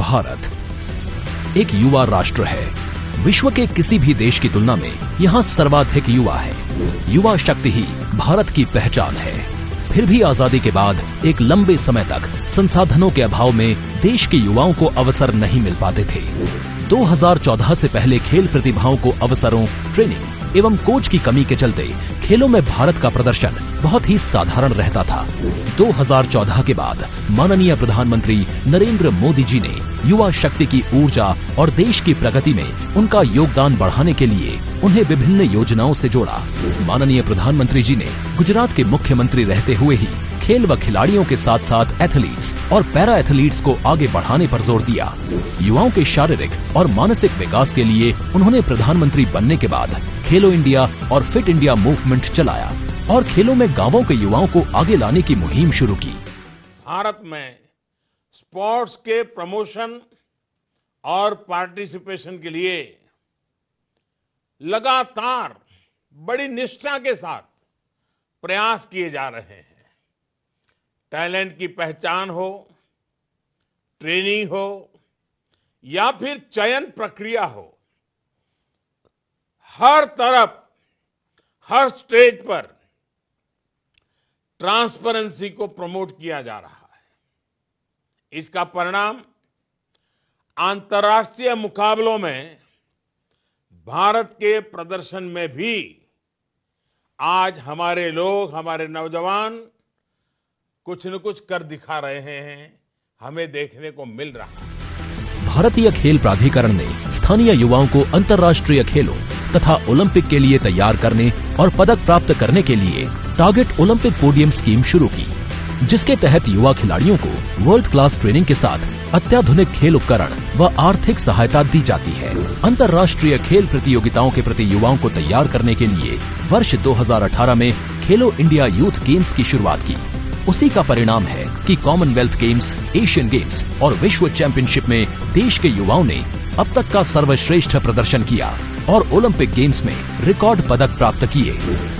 भारत एक युवा राष्ट्र है। विश्व के किसी भी देश की तुलना में यहाँ सर्वाधिक युवा है। युवा शक्ति ही भारत की पहचान है। फिर भी आजादी के बाद एक लंबे समय तक संसाधनों के अभाव में देश के युवाओं को अवसर नहीं मिल पाते थे। 2014 से पहले खेल प्रतिभाओं को अवसरों, ट्रेनिंग एवं कोच की कमी के चलते खेलों में भारत का प्रदर्शन बहुत ही साधारण रहता था। 2014 के बाद माननीय प्रधानमंत्री नरेंद्र मोदी जी ने युवा शक्ति की ऊर्जा और देश की प्रगति में उनका योगदान बढ़ाने के लिए उन्हें विभिन्न योजनाओं से जोड़ा। माननीय प्रधानमंत्री जी ने गुजरात के मुख्यमंत्री रहते हुए ही खेल व खिलाड़ियों के साथ साथ एथलीट्स और पैरा एथलीट्स को आगे बढ़ाने पर जोर दिया। युवाओं के शारीरिक और मानसिक विकास के लिए उन्होंने प्रधानमंत्री बनने के बाद खेलो इंडिया और फिट इंडिया मूवमेंट चलाया और खेलों में गांवों के युवाओं को आगे लाने की मुहिम शुरू की। भारत में स्पोर्ट्स के प्रमोशन और पार्टिसिपेशन के लिए लगातार बड़ी निष्ठा के साथ प्रयास किए जा रहे हैं। टैलेंट की पहचान हो, ट्रेनिंग हो या फिर चयन प्रक्रिया हो, हर तरफ, हर स्टेज पर ट्रांसपेरेंसी को प्रमोट किया जा रहा है। इसका परिणाम अंतर्राष्ट्रीय मुकाबलों में भारत के प्रदर्शन में भी आज हमारे लोग, हमारे नौजवान कुछ न कुछ कर दिखा रहे हैं, हमें देखने को मिल रहा है। भारतीय खेल प्राधिकरण ने स्थानीय युवाओं को अंतर्राष्ट्रीय खेलों तथा ओलंपिक के लिए तैयार करने और पदक प्राप्त करने के लिए टारगेट ओलंपिक पोडियम स्कीम शुरू की, जिसके तहत युवा खिलाड़ियों को वर्ल्ड क्लास ट्रेनिंग के साथ अत्याधुनिक खेल उपकरण व आर्थिक सहायता दी जाती है। अंतर्राष्ट्रीय खेल प्रतियोगिताओं के प्रति युवाओं को तैयार करने के लिए वर्ष 2018 में खेलो इंडिया यूथ गेम्स की शुरुआत की। उसी का परिणाम है कि कॉमनवेल्थ गेम्स, एशियन गेम्स और विश्व चैंपियनशिप में देश के युवाओं ने अब तक का सर्वश्रेष्ठ प्रदर्शन किया और ओलंपिक गेम्स में रिकॉर्ड पदक प्राप्त किए।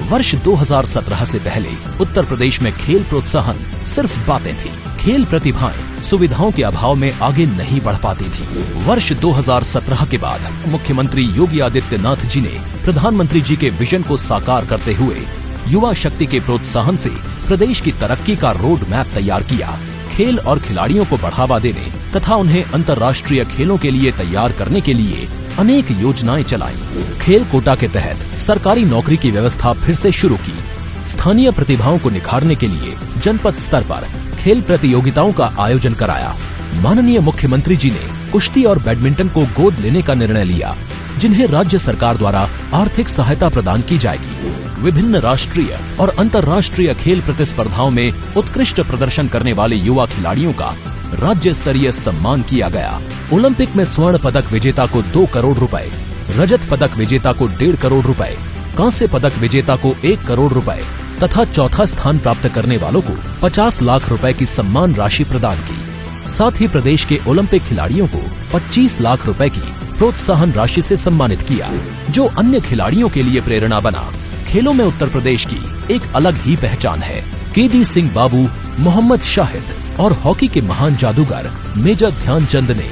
वर्ष 2017 से पहले उत्तर प्रदेश में खेल प्रोत्साहन सिर्फ बातें थी। खेल प्रतिभाएं सुविधाओं के अभाव में आगे नहीं बढ़ पाती थी। वर्ष 2017 के बाद मुख्यमंत्री योगी आदित्यनाथ जी ने प्रधानमंत्री जी के विजन को साकार करते हुए युवा शक्ति के प्रोत्साहन से प्रदेश की तरक्की का रोड मैप तैयार किया। खेल और खिलाड़ियों को बढ़ावा देने तथा उन्हें अंतर्राष्ट्रीय खेलों के लिए तैयार करने के लिए अनेक योजनाएं चलाई। खेल कोटा के तहत सरकारी नौकरी की व्यवस्था फिर से शुरू की। स्थानीय प्रतिभाओं को निखारने के लिए जनपद स्तर पर खेल प्रतियोगिताओं का आयोजन कराया। माननीय मुख्यमंत्री जी ने कुश्ती और बैडमिंटन को गोद लेने का निर्णय लिया, जिन्हें राज्य सरकार द्वारा आर्थिक सहायता प्रदान की जाएगी। विभिन्न राष्ट्रीय और अंतर्राष्ट्रीय खेल प्रतिस्पर्धाओं में उत्कृष्ट प्रदर्शन करने वाले युवा खिलाड़ियों का राज्य स्तरीय सम्मान किया गया। ओलंपिक में स्वर्ण पदक विजेता को 2 करोड़ रुपए, रजत पदक विजेता को 1.5 करोड़ रुपए, कांस्य पदक विजेता को 1 करोड़ रुपए तथा चौथा स्थान प्राप्त करने वालों को 50 लाख रुपए की सम्मान राशि प्रदान की। साथ ही प्रदेश के ओलंपिक खिलाड़ियों को 25 लाख रुपए की प्रोत्साहन राशि से सम्मानित किया, जो अन्य खिलाड़ियों के लिए प्रेरणा बना। खेलों में उत्तर प्रदेश की एक अलग ही पहचान है। केडी सिंह बाबू, मोहम्मद शाहिद और हॉकी के महान जादूगर मेजर ध्यानचंद ने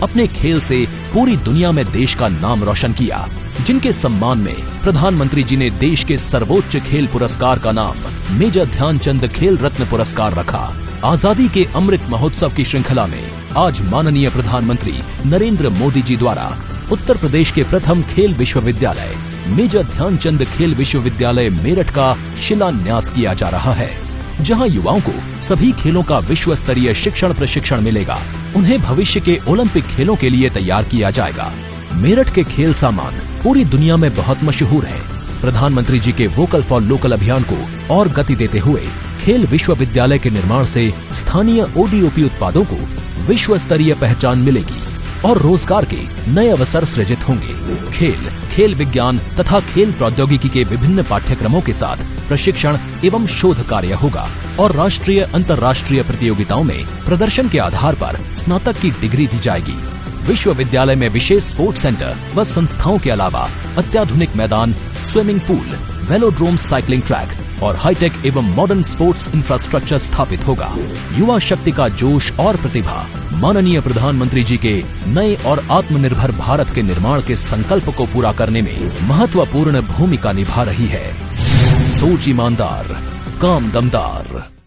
अपने खेल से पूरी दुनिया में देश का नाम रोशन किया, जिनके सम्मान में प्रधानमंत्री जी ने देश के सर्वोच्च खेल पुरस्कार का नाम मेजर ध्यानचंद खेल रत्न पुरस्कार रखा। आजादी के अमृत महोत्सव की श्रृंखला में आज माननीय प्रधानमंत्री नरेंद्र मोदी जी द्वारा उत्तर प्रदेश के प्रथम खेल विश्वविद्यालय मेजर ध्यानचंद खेल विश्वविद्यालय मेरठ का शिलान्यास किया जा रहा है, जहां युवाओं को सभी खेलों का विश्व स्तरीय शिक्षण प्रशिक्षण मिलेगा। उन्हें भविष्य के ओलंपिक खेलों के लिए तैयार किया जाएगा। मेरठ के खेल सामान पूरी दुनिया में बहुत मशहूर है। प्रधानमंत्री जी के वोकल फॉर लोकल अभियान को और गति देते हुए खेल विश्वविद्यालय के निर्माण से स्थानीय ओडीओपी उत्पादों को विश्व स्तरीय पहचान मिलेगी और रोजगार के नए अवसर सृजित होंगे। खेल विज्ञान तथा खेल प्रौद्योगिकी के विभिन्न पाठ्यक्रमों के साथ प्रशिक्षण एवं शोध कार्य होगा और राष्ट्रीय अंतर्राष्ट्रीय प्रतियोगिताओं में प्रदर्शन के आधार पर स्नातक की डिग्री दी जाएगी। विश्वविद्यालय में विशेष स्पोर्ट्स सेंटर व संस्थाओं के अलावा अत्याधुनिक मैदान, swimming pool, velodrome, cycling track और हाईटेक एवं मॉडर्न स्पोर्ट्स इंफ्रास्ट्रक्चर स्थापित होगा। युवा शक्ति का जोश और प्रतिभा माननीय प्रधानमंत्री जी के नए और आत्मनिर्भर भारत के निर्माण के संकल्प को पूरा करने में महत्वपूर्ण भूमिका निभा रही है। सोच ईमानदार, काम दमदार।